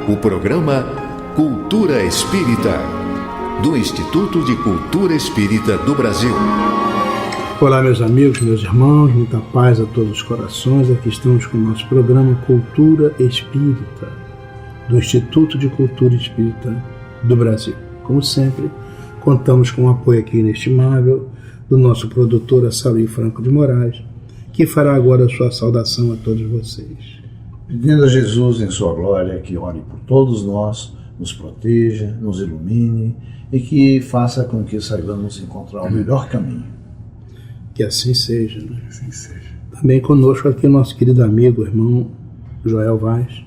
o programa Cultura Espírita, do Instituto de Cultura Espírita do Brasil. Olá, meus amigos, meus irmãos, muita paz a todos os corações. Aqui estamos com o nosso programa Cultura Espírita, do Instituto de Cultura Espírita do Brasil. Como sempre, contamos com o apoio aqui inestimável do nosso produtor Assalí Franco de Moraes, que fará agora a sua saudação a todos vocês. Pedindo a Jesus em sua glória que ore por todos nós, nos proteja, nos ilumine e que faça com que saibamos encontrar o melhor caminho. Que assim seja, né? Assim seja. Também conosco aqui o nosso querido amigo, irmão Joel Vaz,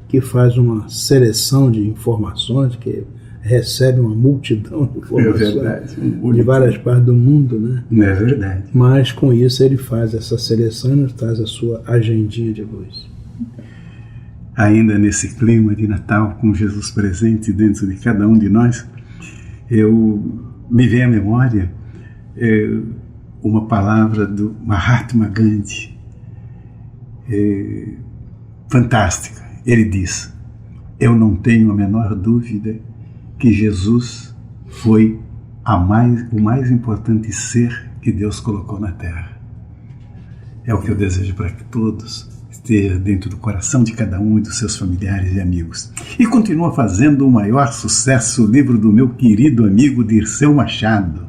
que faz uma seleção de informações, que recebe uma multidão de informações de várias partes do mundo, né? Não é verdade. Mas com isso ele faz essa seleção e nos traz a sua agendinha de luz. Ainda nesse clima de Natal, com Jesus presente dentro de cada um de nós, me vem à memória uma palavra do Mahatma Gandhi, fantástica. Ele diz: eu não tenho a menor dúvida que Jesus foi o mais importante ser que Deus colocou na Terra. É o que eu desejo para que todos esteja dentro do coração de cada um e dos seus familiares e amigos. E continua fazendo o maior sucesso o livro do meu querido amigo Dirceu Machado.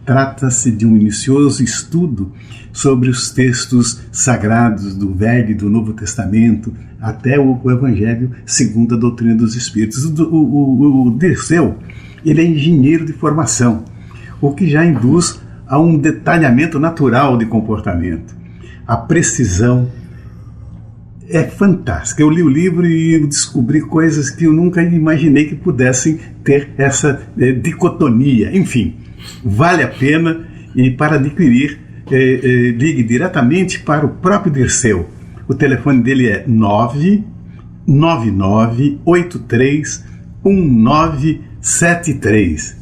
Trata-se de um minucioso estudo sobre os textos sagrados do Velho e do Novo Testamento, até o Evangelho segundo a doutrina dos Espíritos. O Dirceu, ele é engenheiro de formação, o que já induz a um detalhamento natural de comportamento. A precisão é fantástica. Eu li o livro e descobri coisas que eu nunca imaginei que pudessem ter essa dicotomia. Enfim, vale a pena, e para adquirir, ligue diretamente para o próprio Dirceu. O telefone dele é 999831973.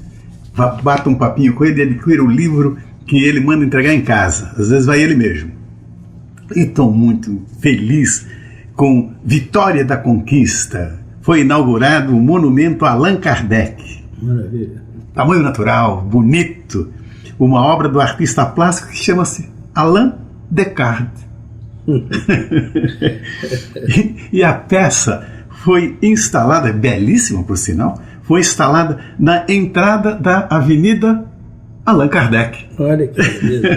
Bata um papinho com ele e adquira o livro que ele manda entregar em casa. Às vezes vai ele mesmo. E estou muito feliz com Vitória da Conquista. Foi inaugurado o monumento a Allan Kardec. Maravilha. Tamanho natural, bonito. Uma obra do artista plástico que chama-se Allan Descartes. E a peça foi instalada, belíssima por sinal, foi instalada na entrada da Avenida Allan Kardec. Olha que beleza.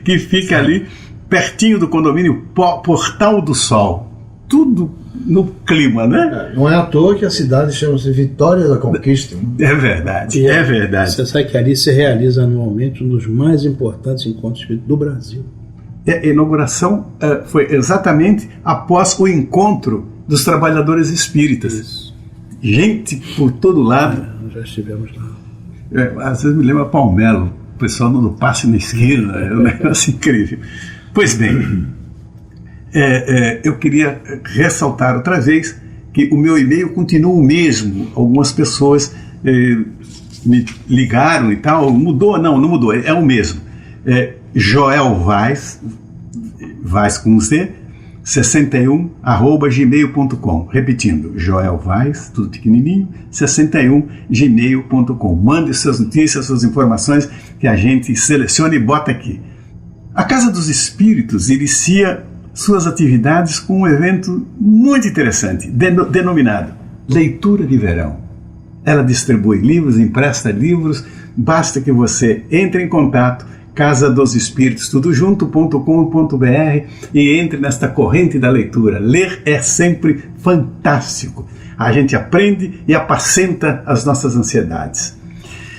Que fica ali pertinho do condomínio Portal do Sol. Tudo no clima, né? Não é à toa que a cidade chama-se Vitória da Conquista. É verdade, é verdade. Você sabe que ali se realiza anualmente um dos mais importantes encontros espíritas do Brasil. A inauguração foi exatamente após o encontro dos trabalhadores espíritas. Isso. Gente por todo lado. Nós já estivemos lá. Às vezes me lembra Palmelo, o pessoal dando passe na esquina, é um negócio incrível. Pois bem, eu queria ressaltar outra vez que o meu e-mail continua o mesmo. Algumas pessoas me ligaram e tal. Mudou? Não mudou, é o mesmo. Joel Vaz com Z, 61@gmail.com. Repetindo, Joel Vaz, tudo pequenininho, 61@gmail.com. Mande suas notícias, suas informações, que a gente seleciona e bota aqui. A Casa dos Espíritos inicia suas atividades com um evento muito interessante, denominado Leitura de Verão. Ela distribui livros, empresta livros, basta que você entre em contato, Casa dos Espíritos, tudo junto.com.br, e entre nesta corrente da leitura. Ler é sempre fantástico. A gente aprende e apacenta as nossas ansiedades.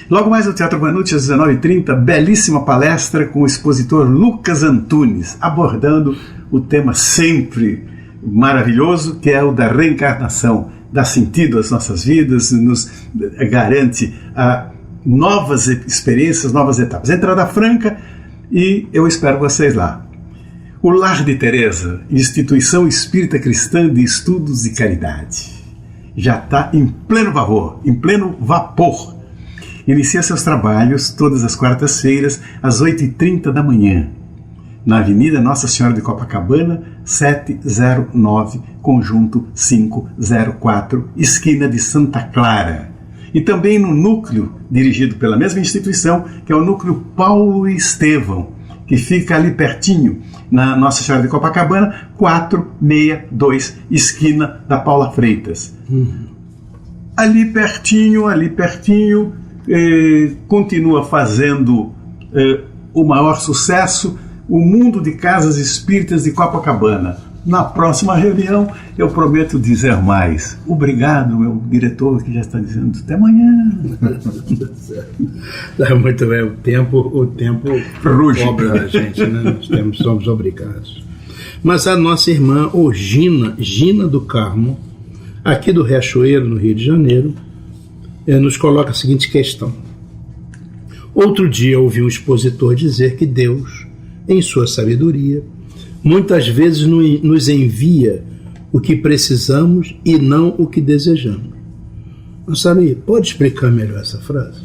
Logo mais no Teatro Vanucci, às 19h30, belíssima palestra com o expositor Lucas Antunes, abordando o tema sempre maravilhoso, que é o da reencarnação. Dá sentido às nossas vidas, nos garante novas experiências, novas etapas. Entrada franca, e eu espero vocês lá. O Lar de Teresa, Instituição Espírita Cristã de Estudos e Caridade, já está em pleno vapor. Inicia seus trabalhos todas as quartas-feiras, às 8h30 da manhã. na Avenida Nossa Senhora de Copacabana, 709, Conjunto 504, esquina de Santa Clara. E também no núcleo, dirigido pela mesma instituição, que é o núcleo Paulo e Estevão, que fica ali pertinho, na Nossa Senhora de Copacabana, 462, esquina da Paula Freitas. Ali pertinho, continua fazendo o maior sucesso, o Mundo de Casas Espíritas de Copacabana. Na próxima reunião eu prometo dizer mais. Obrigado, meu diretor, que já está dizendo até amanhã. Muito bem, o tempo ruge. Cobra a gente, né? Somos obrigados. Mas a nossa irmã Gina do Carmo, aqui do Riachuelo, no Rio de Janeiro, nos coloca a seguinte questão. Outro dia ouvi um expositor dizer que Deus, em sua sabedoria, muitas vezes nos envia o que precisamos e não o que desejamos. Ansari, pode explicar melhor essa frase?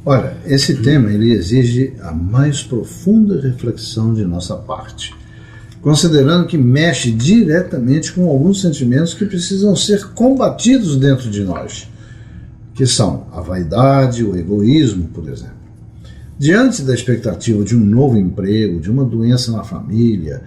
Olha, esse tema ele exige a mais profunda reflexão de nossa parte, considerando que mexe diretamente com alguns sentimentos que precisam ser combatidos dentro de nós, que são a vaidade, o egoísmo, por exemplo. Diante da expectativa de um novo emprego, de uma doença na família,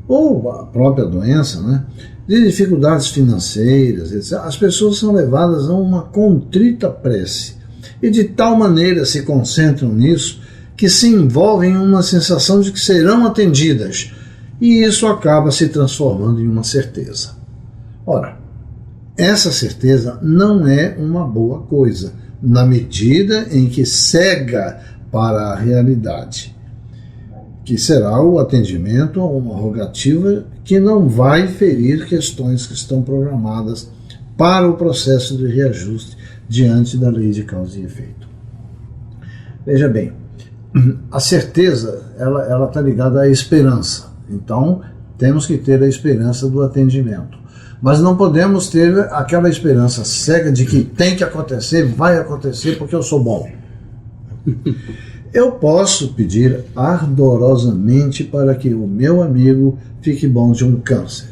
ou a própria doença, né, de dificuldades financeiras, etc., as pessoas são levadas a uma contrita prece e de tal maneira se concentram nisso que se envolvem em uma sensação de que serão atendidas, e isso acaba se transformando em uma certeza. Ora, essa certeza não é uma boa coisa, na medida em que cega para a realidade, que será o atendimento a uma rogativa que não vai ferir questões que estão programadas para o processo de reajuste diante da lei de causa e efeito. Veja bem, a certeza ela está ligada à esperança, então temos que ter a esperança do atendimento, mas não podemos ter aquela esperança cega de que tem que acontecer, vai acontecer porque eu sou bom. Eu posso pedir ardorosamente para que o meu amigo fique bom de um câncer.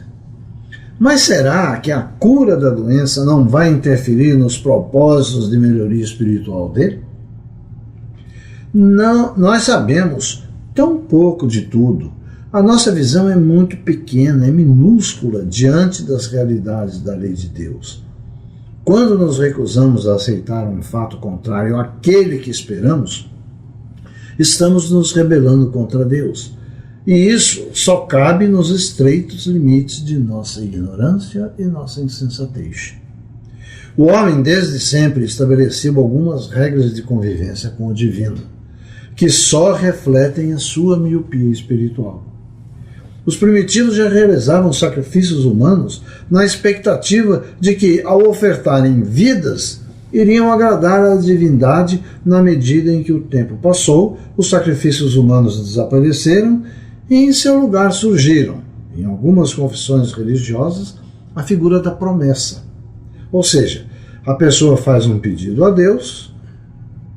Mas será que a cura da doença não vai interferir nos propósitos de melhoria espiritual dele? Não, nós sabemos tão pouco de tudo. A nossa visão é muito pequena, é minúscula diante das realidades da lei de Deus. Quando nos recusamos a aceitar um fato contrário àquele que esperamos, estamos nos rebelando contra Deus. E isso só cabe nos estreitos limites de nossa ignorância e nossa insensatez. O homem desde sempre estabeleceu algumas regras de convivência com o divino, que só refletem a sua miopia espiritual. Os primitivos já realizavam sacrifícios humanos na expectativa de que, ao ofertarem vidas, iriam agradar à divindade. Na medida em que o tempo passou, os sacrifícios humanos desapareceram e em seu lugar surgiram, em algumas confissões religiosas, a figura da promessa. Ou seja, a pessoa faz um pedido a Deus,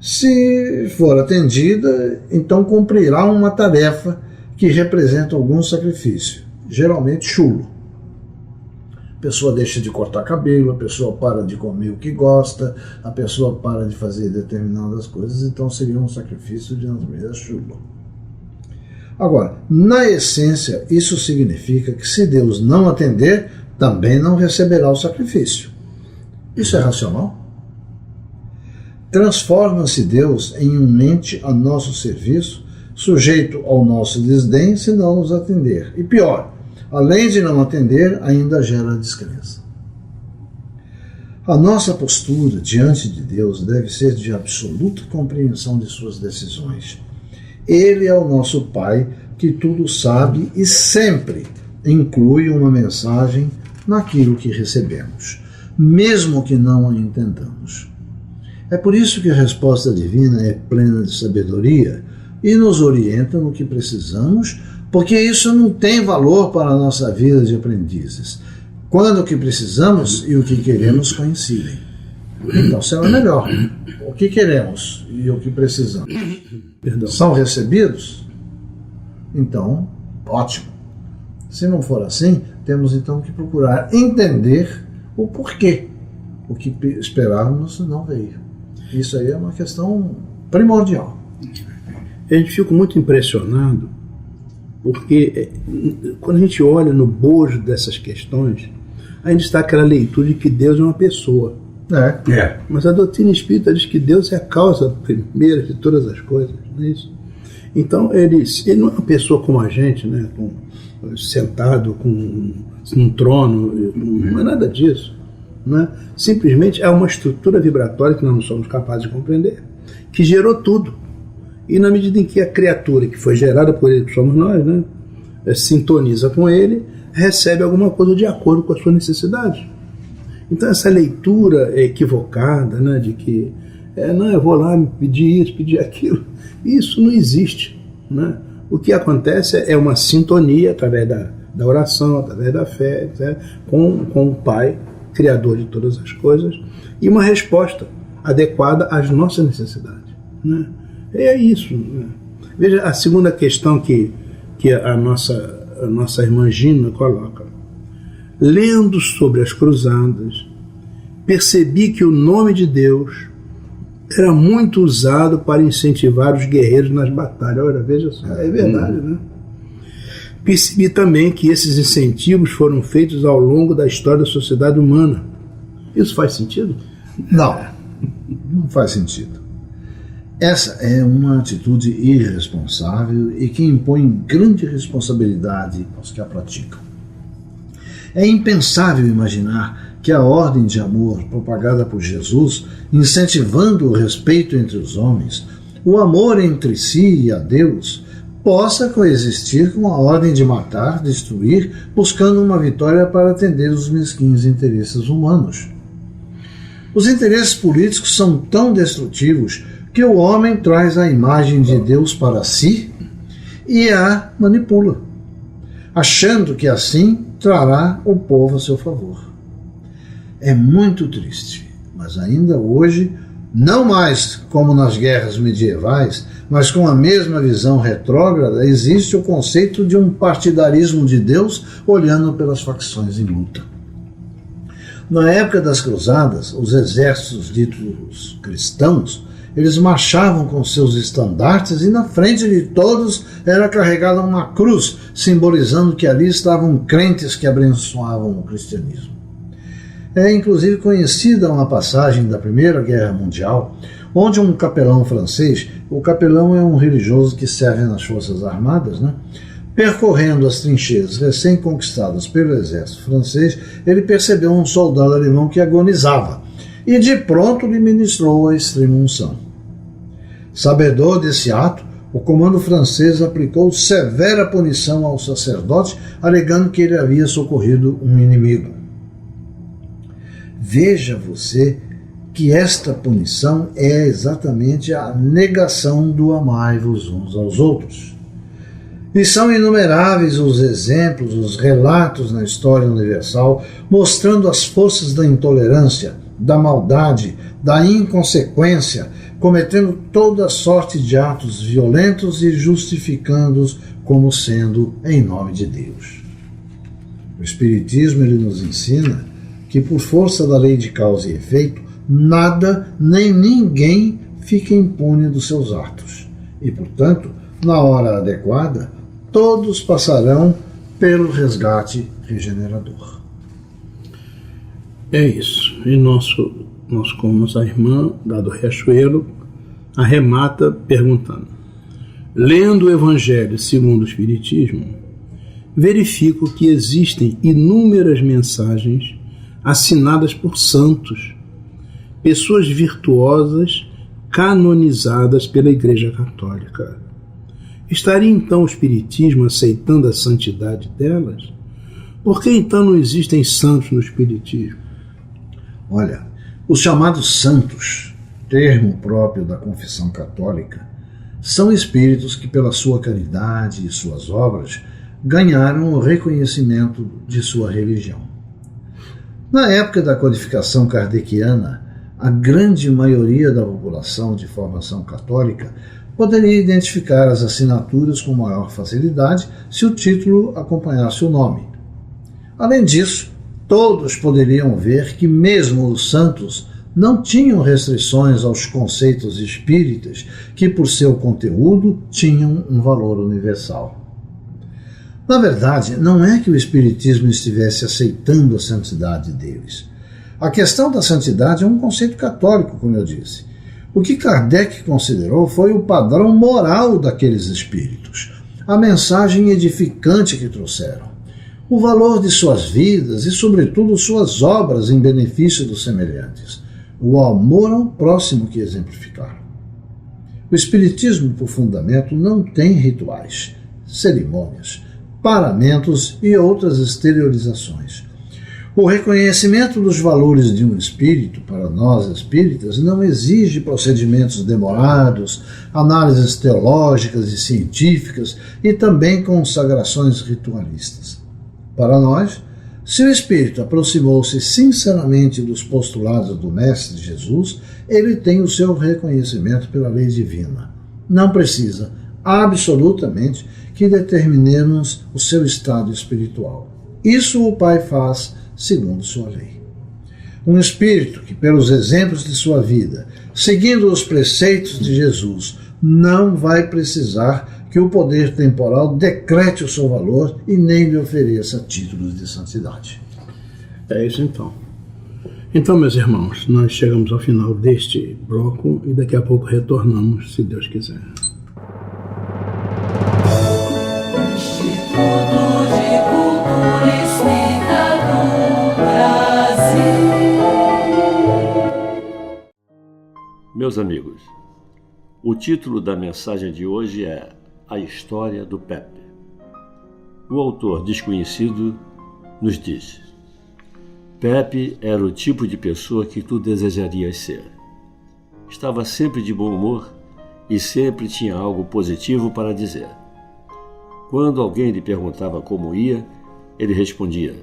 se for atendida, então cumprirá uma tarefa que representa algum sacrifício, geralmente chulo. A pessoa deixa de cortar cabelo, a pessoa para de comer o que gosta, a pessoa para de fazer determinadas coisas, então seria um sacrifício de natureza chulo. Agora, na essência, isso significa que se Deus não atender, também não receberá o sacrifício. Isso é racional? Transforma-se Deus em um ente a nosso serviço, sujeito ao nosso desdém se não nos atender. E pior, além de não atender, ainda gera descrença. A nossa postura diante de Deus deve ser de absoluta compreensão de suas decisões. Ele é o nosso Pai que tudo sabe e sempre inclui uma mensagem naquilo que recebemos, mesmo que não a entendamos. É por isso que a resposta divina é plena de sabedoria e nos orienta no que precisamos, porque isso não tem valor para a nossa vida de aprendizes, quando o que precisamos e o que queremos coincidem. Então será melhor. O que queremos e o que precisamos são recebidos? Então Ótimo. Se não for assim, temos então que procurar entender o porquê. O que esperávamos não veio. Isso aí é uma questão primordial. A gente fica muito impressionado porque quando a gente olha no bojo dessas questões, a gente está aquela leitura de que Deus é uma pessoa. Mas a doutrina espírita diz que Deus é a causa primeira de todas as coisas, não é isso? Então ele não é uma pessoa como a gente, né, sentado num trono, não é nada disso, né? Simplesmente é uma estrutura vibratória que nós não somos capazes de compreender, que gerou tudo. E na medida em que a criatura que foi gerada por ele, que somos nós, né, sintoniza com ele, recebe alguma coisa de acordo com a sua necessidade. Então essa leitura equivocada, né, de que não, eu vou lá pedir isso, pedir aquilo, isso não existe, né? O que acontece é uma sintonia através da oração, através da fé, etc., com o Pai, Criador de todas as coisas, e uma resposta adequada às nossas necessidades, né? É isso, né? Veja a segunda questão que a nossa irmã Gina coloca. Lendo sobre as cruzadas, percebi que o nome de Deus era muito usado para incentivar os guerreiros nas batalhas. Olha, veja só, é verdade, né? Percebi também que esses incentivos foram feitos ao longo da história da sociedade humana. Isso faz sentido? Não faz sentido. Essa é uma atitude irresponsável e que impõe grande responsabilidade aos que a praticam. É impensável imaginar que a ordem de amor propagada por Jesus, incentivando o respeito entre os homens, o amor entre si e a Deus, possa coexistir com a ordem de matar, destruir, buscando uma vitória para atender os mesquinhos interesses humanos. Os interesses políticos são tão destrutivos que o homem traz a imagem de Deus para si e a manipula, achando que assim trará o povo a seu favor. É muito triste, mas ainda hoje, não mais como nas guerras medievais, mas com a mesma visão retrógrada, existe o conceito de um partidarismo de Deus olhando pelas facções em luta. Na época das cruzadas, os exércitos ditos cristãos, eles marchavam com seus estandartes e na frente de todos era carregada uma cruz, simbolizando que ali estavam crentes que abençoavam o cristianismo. É inclusive conhecida uma passagem da Primeira Guerra Mundial, onde um capelão francês, o capelão é um religioso que serve nas Forças Armadas, né? Percorrendo as trincheiras recém-conquistadas pelo exército francês, ele percebeu um soldado alemão que agonizava e de pronto lhe ministrou a extrema unção. Sabedor desse ato, o comando francês aplicou severa punição ao sacerdote, alegando que ele havia socorrido um inimigo. Veja você que esta punição é exatamente a negação do amai-vos uns aos outros. E são inumeráveis os exemplos, os relatos na história universal, mostrando as forças da intolerância, da maldade, da inconsequência, cometendo toda sorte de atos violentos e justificando-os como sendo em nome de Deus. O Espiritismo ele nos ensina que por força da lei de causa e efeito, nada nem ninguém fica impune dos seus atos. E, portanto, na hora adequada, todos passarão pelo resgate regenerador. É isso. E nós como nossa irmã, da do Riachuelo, arremata perguntando: lendo o Evangelho segundo o Espiritismo, verifico que existem inúmeras mensagens assinadas por santos, pessoas virtuosas canonizadas pela Igreja Católica. Estaria então o Espiritismo aceitando a santidade delas? Por que então não existem santos no Espiritismo? Olha, os chamados santos, termo próprio da confissão católica, são espíritos que pela sua caridade e suas obras ganharam o reconhecimento de sua religião. Na época da codificação kardeciana, a grande maioria da população de formação católica poderia identificar as assinaturas com maior facilidade se o título acompanhasse o nome. Além disso, todos poderiam ver que mesmo os santos não tinham restrições aos conceitos espíritas que, por seu conteúdo, tinham um valor universal. Na verdade, não é que o Espiritismo estivesse aceitando a santidade deles. A questão da santidade é um conceito católico, como eu disse. O que Kardec considerou foi o padrão moral daqueles espíritos, a mensagem edificante que trouxeram, o valor de suas vidas e, sobretudo, suas obras em benefício dos semelhantes, o amor ao próximo que exemplificaram. O Espiritismo, por fundamento, não tem rituais, cerimônias, paramentos e outras exteriorizações. O reconhecimento dos valores de um espírito, para nós espíritas, não exige procedimentos demorados, análises teológicas e científicas e também consagrações ritualistas. Para nós, se o espírito aproximou-se sinceramente dos postulados do Mestre Jesus, ele tem o seu reconhecimento pela lei divina. Não precisa, absolutamente, que determinemos o seu estado espiritual. Isso o Pai faz segundo sua lei. Um espírito que, pelos exemplos de sua vida, seguindo os preceitos de Jesus, não vai precisar que o poder temporal decrete o seu valor e nem lhe ofereça títulos de santidade. É isso então. Então, meus irmãos, nós chegamos ao final deste bloco e daqui a pouco retornamos, se Deus quiser. Instituto de Cultura Espírita do Brasil. Meus amigos, o título da mensagem de hoje é A História do Pepe. O autor desconhecido nos diz: Pepe era o tipo de pessoa que tu desejarias ser. Estava sempre de bom humor e sempre tinha algo positivo para dizer. Quando alguém lhe perguntava como ia, ele respondia: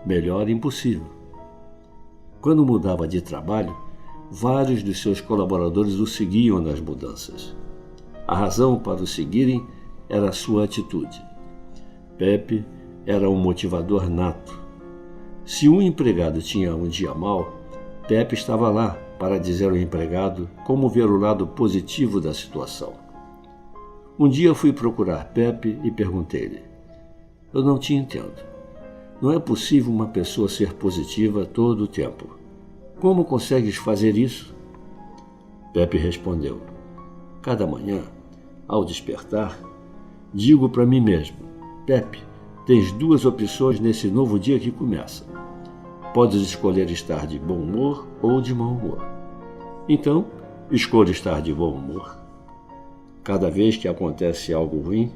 melhor impossível. Quando mudava de trabalho, vários dos seus colaboradores o seguiam nas mudanças. A razão para o seguirem era a sua atitude. Pepe era um motivador nato. Se um empregado tinha um dia mau, Pepe estava lá para dizer ao empregado como ver o lado positivo da situação. Um dia fui procurar Pepe e perguntei-lhe: eu não te entendo. Não é possível uma pessoa ser positiva todo o tempo. Como consegues fazer isso? Pepe respondeu: cada manhã, ao despertar, digo para mim mesmo: Pepe, tens duas opções nesse novo dia que começa. Podes escolher estar de bom humor ou de mau humor. Então, escolho estar de bom humor. Cada vez que acontece algo ruim,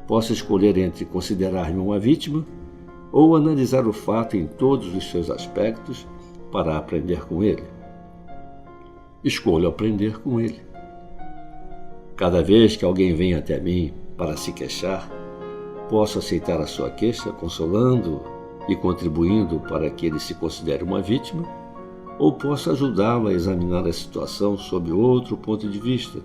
posso escolher entre considerar-me uma vítima ou analisar o fato em todos os seus aspectos para aprender com ele. Escolho aprender com ele. Cada vez que alguém vem até mim para se queixar, posso aceitar a sua queixa, consolando e contribuindo para que ele se considere uma vítima, ou posso ajudá-lo a examinar a situação sob outro ponto de vista,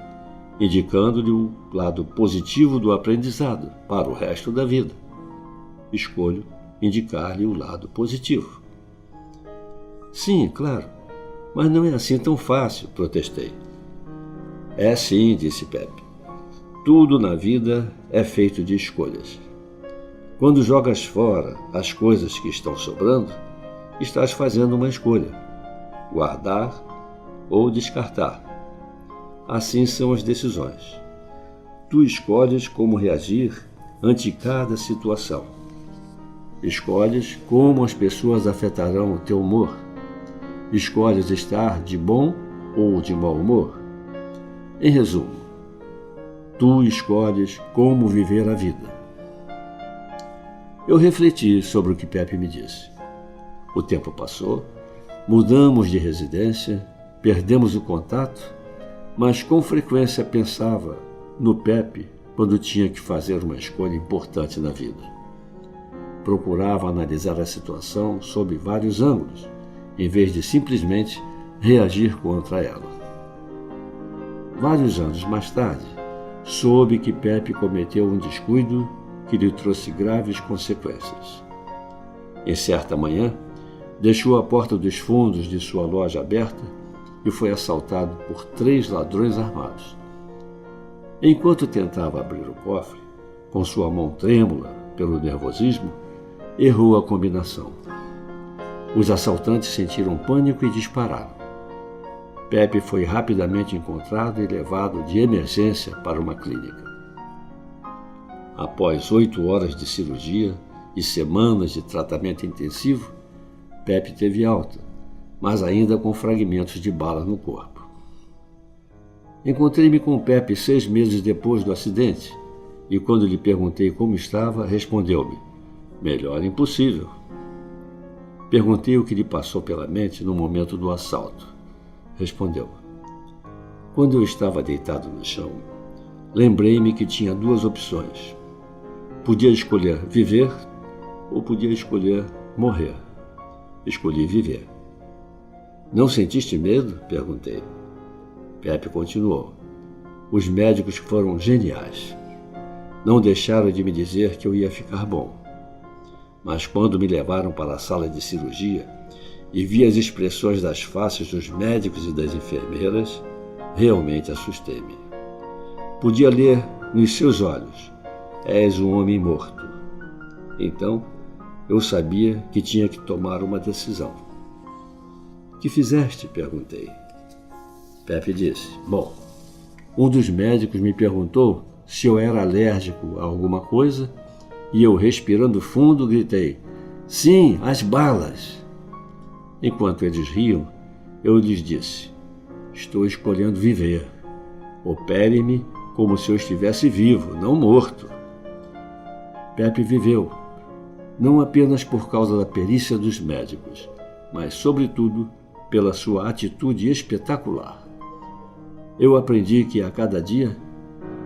indicando-lhe o lado positivo do aprendizado para o resto da vida. Escolho indicar-lhe o lado positivo. Sim, claro, mas não é assim tão fácil, protestei. É sim, disse Pepe. Tudo na vida é feito de escolhas. Quando jogas fora as coisas que estão sobrando, estás fazendo uma escolha: guardar ou descartar. Assim são as decisões. Tu escolhes como reagir ante cada situação. Escolhes como as pessoas afetarão o teu humor. Escolhes estar de bom ou de mau humor. Em resumo, tu escolhes como viver a vida. Eu refleti sobre o que Pepe me disse. O tempo passou, mudamos de residência, perdemos o contato, mas com frequência pensava no Pepe quando tinha que fazer uma escolha importante na vida. Procurava analisar a situação sob vários ângulos, em vez de simplesmente reagir contra ela. Vários anos mais tarde, soube que Pepe cometeu um descuido que lhe trouxe graves consequências. Em certa manhã, deixou a porta dos fundos de sua loja aberta e foi assaltado por 3 ladrões armados. Enquanto tentava abrir o cofre, com sua mão trêmula pelo nervosismo, errou a combinação. Os assaltantes sentiram pânico e dispararam. Pepe foi rapidamente encontrado e levado de emergência para uma clínica. Após 8 horas de cirurgia e semanas de tratamento intensivo, Pepe teve alta, mas ainda com fragmentos de bala no corpo. Encontrei-me com Pepe 6 meses depois do acidente e, quando lhe perguntei como estava, respondeu-me: melhor impossível. Perguntei o que lhe passou pela mente no momento do assalto. Respondeu: quando eu estava deitado no chão, lembrei-me que tinha 2 opções. Podia escolher viver ou podia escolher morrer. Escolhi viver. Não sentiste medo? Perguntei. Pepe continuou: os médicos foram geniais. Não deixaram de me dizer que eu ia ficar bom. Mas quando me levaram para a sala de cirurgia e vi as expressões das faces dos médicos e das enfermeiras, realmente assustei-me. Podia ler nos seus olhos: és um homem morto. Então, eu sabia que tinha que tomar uma decisão. Que fizeste? Perguntei. Pepe disse: bom, um dos médicos me perguntou se eu era alérgico a alguma coisa e eu, respirando fundo, gritei: sim, as balas. Enquanto eles riam, eu lhes disse: estou escolhendo viver. Opere-me como se eu estivesse vivo, não morto. Pepe viveu, não apenas por causa da perícia dos médicos, mas, sobretudo, pela sua atitude espetacular. Eu aprendi que, a cada dia,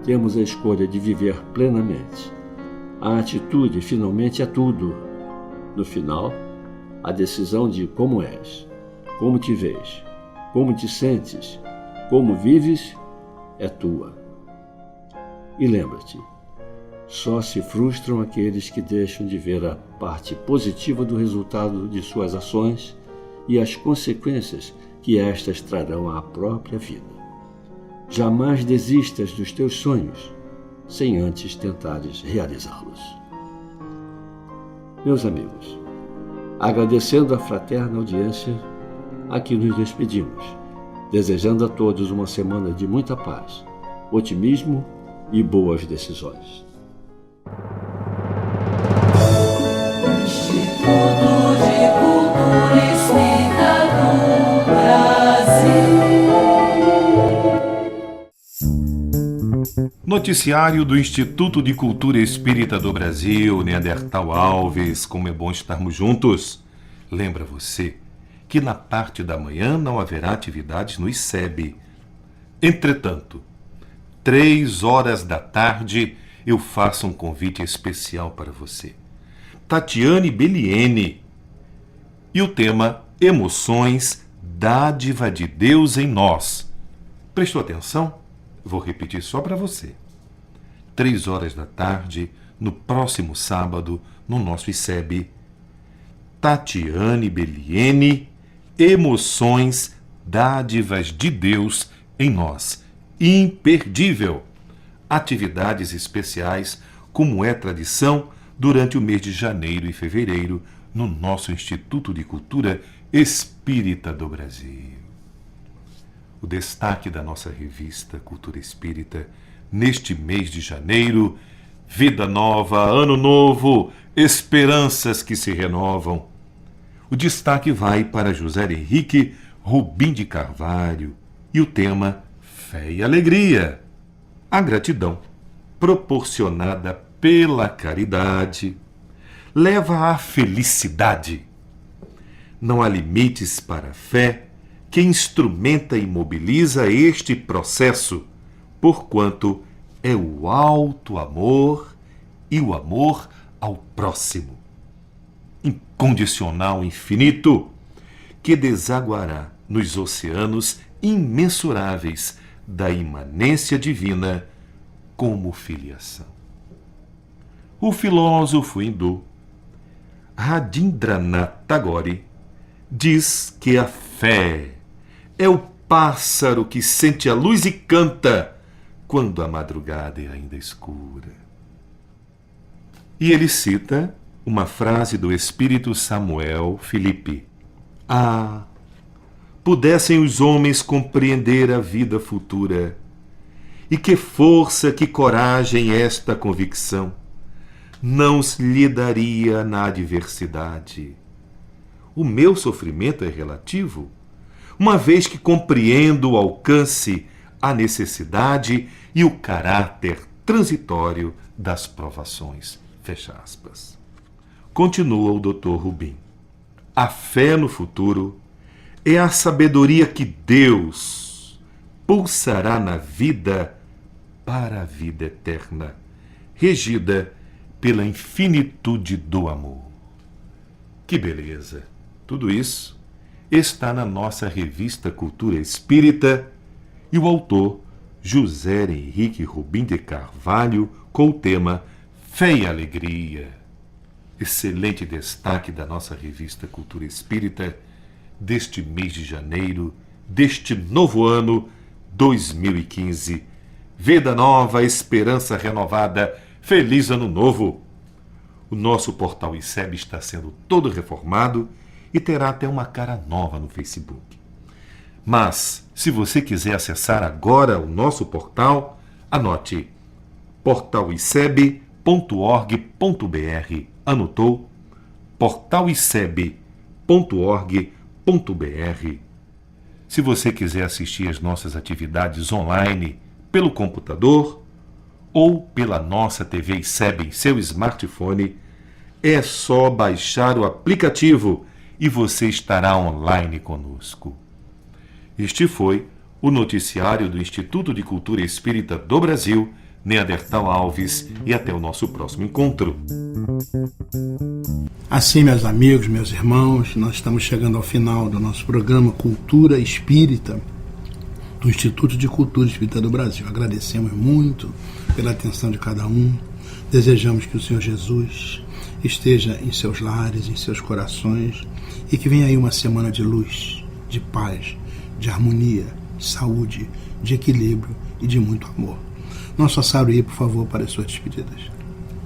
temos a escolha de viver plenamente. A atitude, finalmente, é tudo. No final, a decisão de como és, como te vês, como te sentes, como vives, é tua. E lembra-te, só se frustram aqueles que deixam de ver a parte positiva do resultado de suas ações e as consequências que estas trarão à própria vida. Jamais desistas dos teus sonhos sem antes tentares realizá-los. Meus amigos, agradecendo a fraterna audiência, aqui nos despedimos, desejando a todos uma semana de muita paz, otimismo e boas decisões. Instituto de Cultura Espírita do Brasil. Noticiário do Instituto de Cultura Espírita do Brasil, Neandertal Alves, como é bom estarmos juntos. Lembra você que na parte da manhã não haverá atividades no ICEB. Entretanto, 3 horas da tarde, eu faço um convite especial para você. Tatiane Belliene. E o tema: Emoções, dádiva de Deus em nós. Prestou atenção? Vou repetir só para você. 3 horas da tarde, no próximo sábado, no nosso ICEB. Tatiane Belliene, Emoções, dádivas de Deus em nós. Imperdível. Atividades especiais, como é tradição, durante o mês de janeiro e fevereiro, no nosso Instituto de Cultura Espírita do Brasil. O destaque da nossa revista Cultura Espírita, neste mês de janeiro: vida nova, ano novo, esperanças que se renovam. O destaque vai para José Henrique Rubim de Carvalho e o tema: fé e alegria. A gratidão, proporcionada pela caridade, leva à felicidade. Não há limites para a fé que instrumenta e mobiliza este processo, porquanto é o alto amor e o amor ao próximo, incondicional, infinito, que desaguará nos oceanos imensuráveis da imanência divina como filiação. O filósofo hindu Rabindranath Tagore diz que a fé é o pássaro que sente a luz e canta quando a madrugada é ainda escura. E ele cita uma frase do espírito Samuel Filipe: Ah, pudessem os homens compreender a vida futura, e que força, que coragem esta convicção não se lhe daria na adversidade. O meu sofrimento é relativo, uma vez que compreendo o alcance, a necessidade e o caráter transitório das provações. Fecha aspas. Continua o Dr. Rubim. A fé no futuro é a sabedoria que Deus pulsará na vida para a vida eterna, regida pela infinitude do amor. Que beleza! Tudo isso está na nossa revista Cultura Espírita e o autor José Henrique Rubim de Carvalho com o tema Fé e Alegria. Excelente destaque da nossa revista Cultura Espírita deste mês de janeiro, deste novo ano 2015. Vida nova, esperança renovada, feliz ano novo! O nosso portal ICEB está sendo todo reformado e terá até uma cara nova no Facebook. Mas, se você quiser acessar agora o nosso portal, anote portaliceb.org.br. Anotou? portaliceb.org.br. Se você quiser assistir às nossas atividades online pelo computador ou pela nossa TV ICEB em seu smartphone, é só baixar o aplicativo e você estará online conosco. Este foi o noticiário do Instituto de Cultura Espírita do Brasil, Neandertal Alves, e até o nosso próximo encontro. Assim, meus amigos, meus irmãos, nós estamos chegando ao final do nosso programa Cultura Espírita do Instituto de Cultura Espírita do Brasil. Agradecemos muito pela atenção de cada um. Desejamos que o Senhor Jesus esteja em seus lares, em seus corações, e que venha aí uma semana de luz, de paz, de harmonia, de saúde, de equilíbrio e de muito amor. Nosso Saruí, por favor, para as suas despedidas.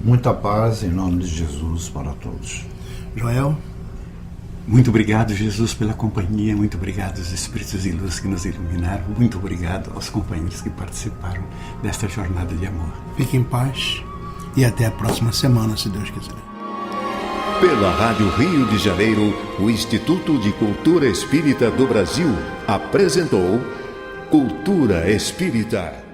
Muita paz em nome de Jesus para todos. Joel? Muito obrigado, Jesus, pela companhia. Muito obrigado aos Espíritos de Luz que nos iluminaram. Muito obrigado aos companheiros que participaram desta jornada de amor. Fique em paz e até a próxima semana, se Deus quiser. Pela Rádio Rio de Janeiro, o Instituto de Cultura Espírita do Brasil apresentou Cultura Espírita.